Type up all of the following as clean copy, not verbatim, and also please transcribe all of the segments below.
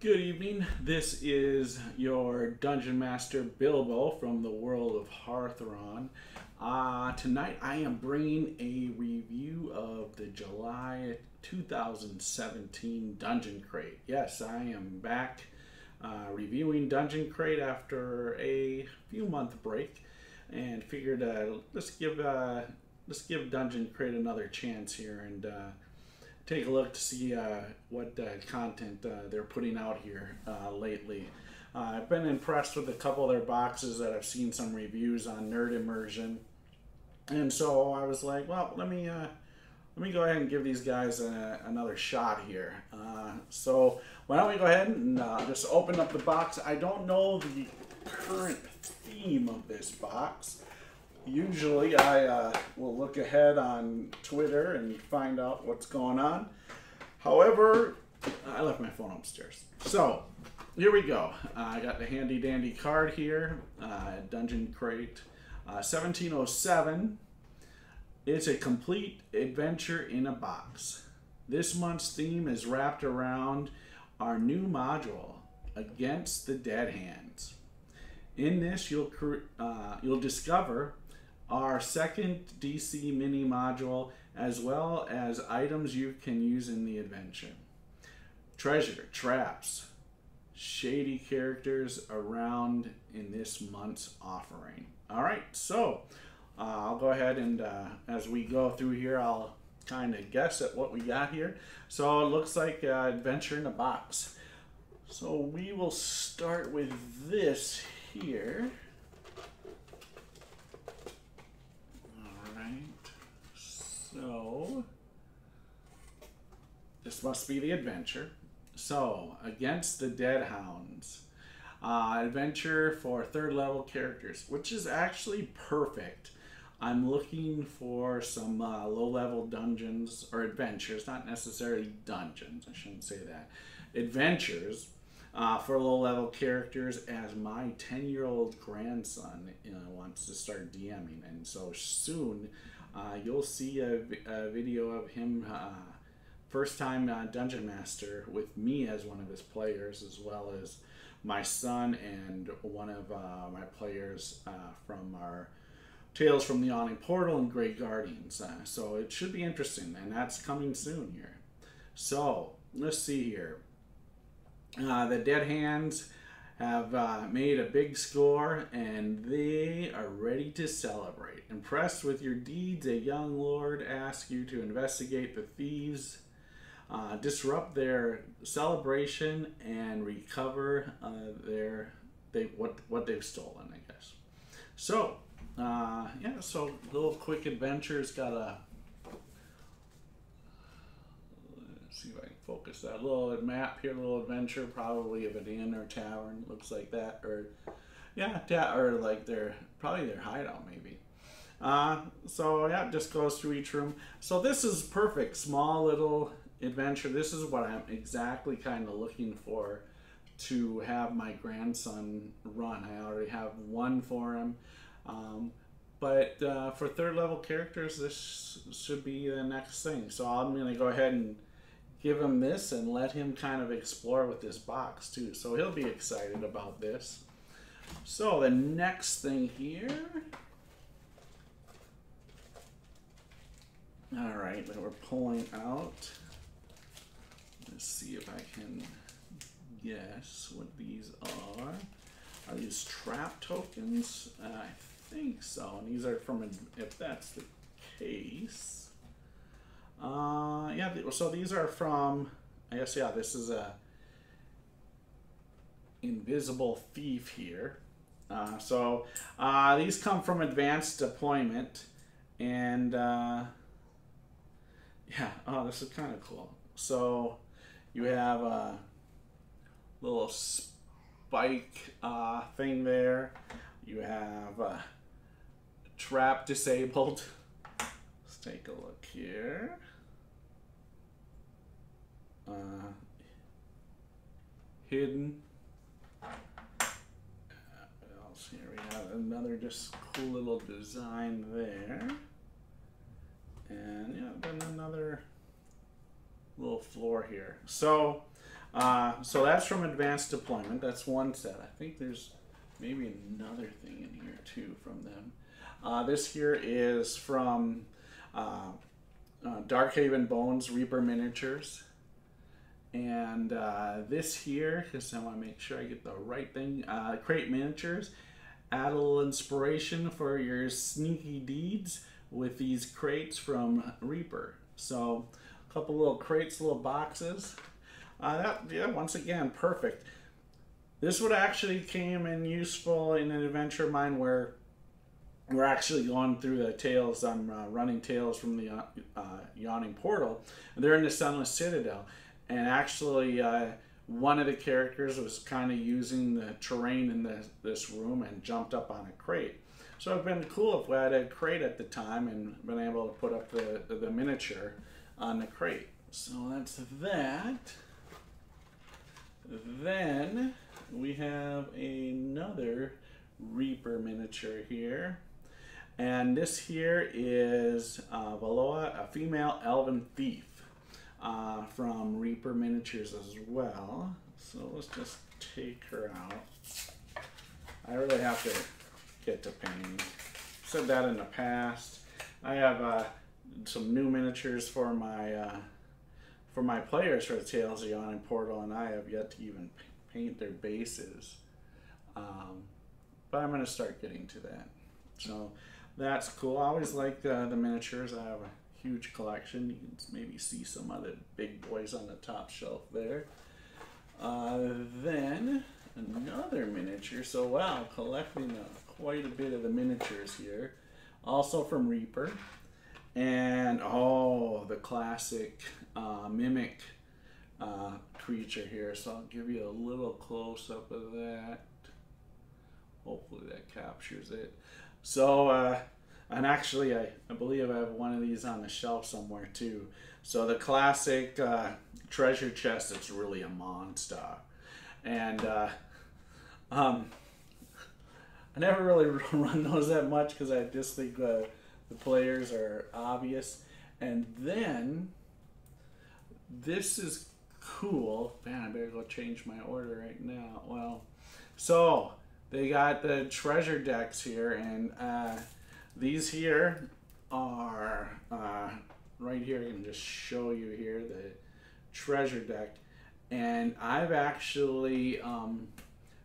Good evening. This is your Dungeon Master Bilbo from the world of Hearthron. Tonight I am bringing a review of the July 2017 Dungeon Crate. Yes, I am back reviewing Dungeon Crate after a few month break, and figured let's give Dungeon Crate another chance here and take a look to see what content they're putting out here lately. I've been impressed with a couple of their boxes that I've seen some reviews on Nerd Immersion, and so I was like, well, let me go ahead and give these guys another shot here. So why don't we go ahead and just open up the box. I don't know the current theme of this box. Usually I will look ahead on Twitter and find out what's going on. However, I left my phone upstairs. So, here we go. I got the handy dandy card here, Dungeon Crate 1707. It's a complete adventure in a box. This month's theme is wrapped around our new module, Against the Dead Hands. In this, you'll discover our second DC mini module, as well as items you can use in the adventure. Treasure, traps, shady characters around in this month's offering. All right, so I'll go ahead and as we go through here, I'll kind of guess at what we got here. So it looks like adventure in a box. So we will start with this here. So, this must be the adventure. So, Against the Dead Hounds. Adventure for third level characters, which is actually perfect. I'm looking for some low level dungeons, or adventures, not necessarily dungeons, I shouldn't say that. Adventures for low level characters, as my 10-year-old grandson wants to start DMing, and so soon you'll see a video of him first time Dungeon Master with me as one of his players, as well as my son and one of my players from our Tales from the Yawning Portal and Grey Guardians. So it should be interesting, and that's coming soon here. So let's see here. The Dead Hands have made a big score, and they are ready to celebrate. Impressed with your deeds, a young lord asks you to investigate the thieves, disrupt their celebration, and recover what they've stolen, I guess. So, yeah, so little quick adventures. Got a, let's see if I can focus that little map here, little adventure, probably of an inn or tavern, looks like that, or yeah, or like probably their hideout maybe. So yeah, it just goes through each room. So this is perfect, small little adventure. This is what I'm exactly kind of looking for to have my grandson run. I already have one for him. But for third level characters, this should be the next thing. So I'm going to go ahead and give him this and let him kind of explore with this box too. So he'll be excited about this. So the next thing here. All right, that we're pulling out. Let's see if I can guess what these are. Are these trap tokens? I think so. And these are from, if that's the case. Yeah, so these are from, I guess, yeah, this is a Invisible Thief here. So these come from Advanced Deployment, and yeah, oh, this is kind of cool. So you have a little spike thing there. You have trap disabled. Let's take a look here. Hidden. What else here? We have another just cool little design there. And yeah, then another little floor here. So So that's from Advanced Deployment. That's one set. I think there's maybe another thing in here too from them. This here is from Darkhaven Bones Reaper Miniatures. And this here, because I want to make sure I get the right thing, Crate Miniatures. Add a little inspiration for your sneaky deeds with these crates from Reaper. So a couple little crates, little boxes. Yeah, once again, perfect. This would actually came in useful in an adventure of mine where we're actually going through the tales. I'm running tales from the Yawning Portal. And they're in the Sunless Citadel. And actually, one of the characters was kind of using the terrain in this room and jumped up on a crate. So it'd been cool if we had a crate at the time and been able to put up the miniature on the crate. So that's that. Then we have another Reaper miniature here. And this here is Valoa, a female elven thief, from Reaper Miniatures as well. So let's just take her out. I really have to get to painting. Said that in the past. I have some new miniatures for my players for the Tales of Yawning Portal, and I have yet to even paint their bases. But I'm going to start getting to that. So that's cool. I always like the miniatures. I have a huge collection. You can maybe see some of the big boys on the top shelf there. Then another miniature. So wow, collecting quite a bit of the miniatures here. Also from Reaper. And oh, the classic mimic creature here. So I'll give you a little close-up of that. Hopefully that captures it. So, and actually I believe I have one of these on the shelf somewhere too. So the classic treasure chest, it's really a monster. And I never really run those that much because I just think the players are obvious. And then this is cool. Man, I better go change my order right now. Well, so they got the treasure decks here, and these here are right here. I can just show you here the treasure deck, and I've actually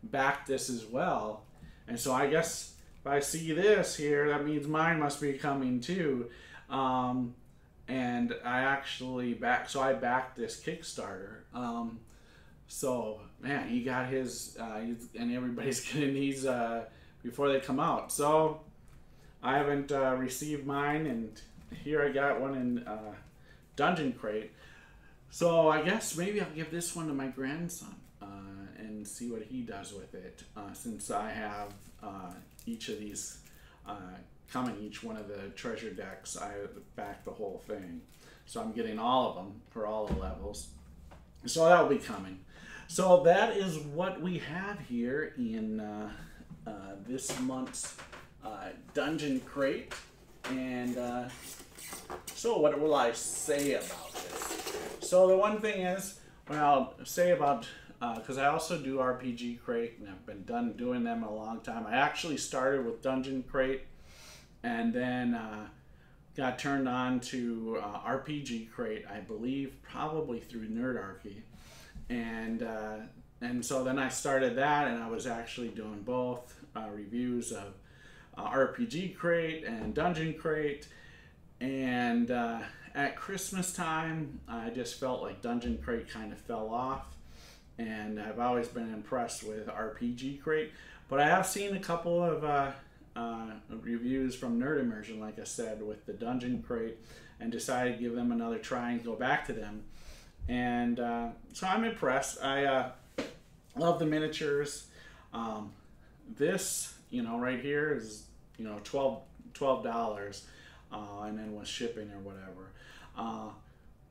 backed this as well. And so I guess if I see this here, that means mine must be coming too. And I actually I backed this Kickstarter. So man, he got his, and everybody's getting these before they come out. So I haven't received mine, and here I got one in Dungeon Crate. So I guess maybe I'll give this one to my grandson and see what he does with it, since I have each of these coming, each one of the treasure decks. I backed the whole thing, so I'm getting all of them for all the levels. So that will be coming. So that is what we have here in this month's Dungeon Crate. And so what will I say about this? So the one thing is, what I'll say about, because I also do RPG Crate, and I've been doing them a long time. I actually started with Dungeon Crate, and then got turned on to RPG Crate, I believe, probably through Nerdarchy. And so then I started that, and I was actually doing both reviews of RPG Crate and Dungeon Crate. And at Christmas time, I just felt like Dungeon Crate kind of fell off, and I've always been impressed with RPG Crate. But I have seen a couple of reviews from Nerd Immersion, like I said, with the Dungeon Crate, and decided to give them another try and go back to them. And so I'm impressed. I love the miniatures. This, right here is, $12, and then with shipping or whatever.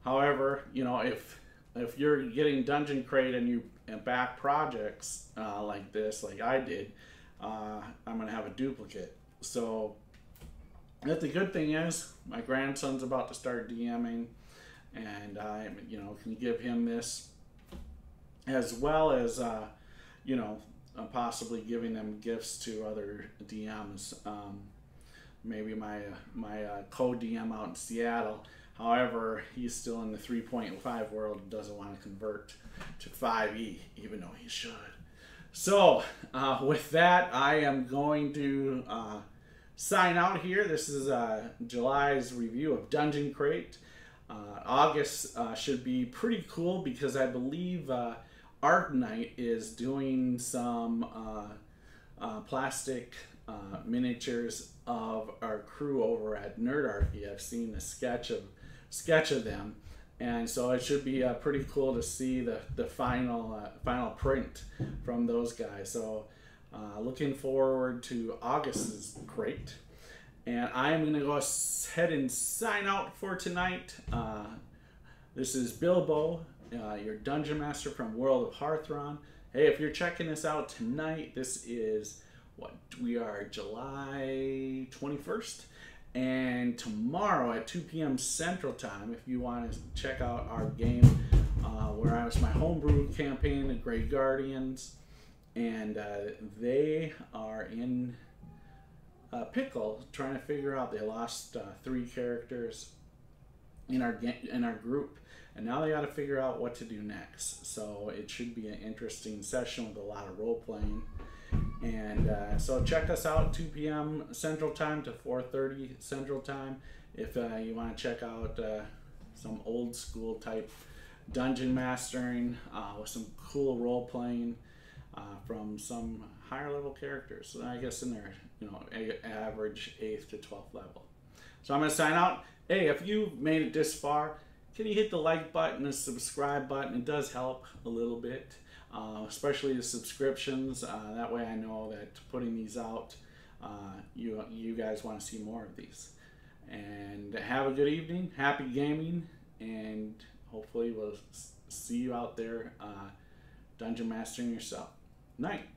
However, if you're getting Dungeon Crate and you back projects like this, like I did, I'm gonna have a duplicate. So the good thing is my grandson's about to start DMing, and I can give him this as well as possibly giving them gifts to other DMs. Maybe my co-DM out in Seattle. However, he's still in the 3.5 world and doesn't want to convert to 5e, even though he should. So, with that, I am going to sign out here. This is July's review of Dungeon Crate. August should be pretty cool because I believe Arknight is doing some plastic miniatures of our crew over at Nerdarchy. I've seen a sketch of them, and so it should be pretty cool to see the final print from those guys. So looking forward to August's crate. And I'm going to go ahead and sign out for tonight. This is Bilbo, your Dungeon Master from World of Hearthron. Hey, if you're checking this out tonight, this is we are July 21st. And tomorrow at 2 p.m. Central Time, if you want to check out our game, where I was my homebrew campaign, the Grey Guardians, and they are in pickle trying to figure out. They lost 3 characters in our group, and now they got to figure out what to do next. So it should be an interesting session with a lot of role playing. And so check us out 2 p.m. Central Time to 4:30 Central Time if you want to check out some old school type dungeon mastering with some cool role playing from some higher level characters. I guess in their average 8th to 12th level. So I'm going to sign out. Hey, if you made it this far, can you hit the like button, the subscribe button? It does help a little bit. Especially the subscriptions. That way I know that putting these out, you guys want to see more of these. And have a good evening, happy gaming, and hopefully we'll see you out there dungeon mastering yourself. Night.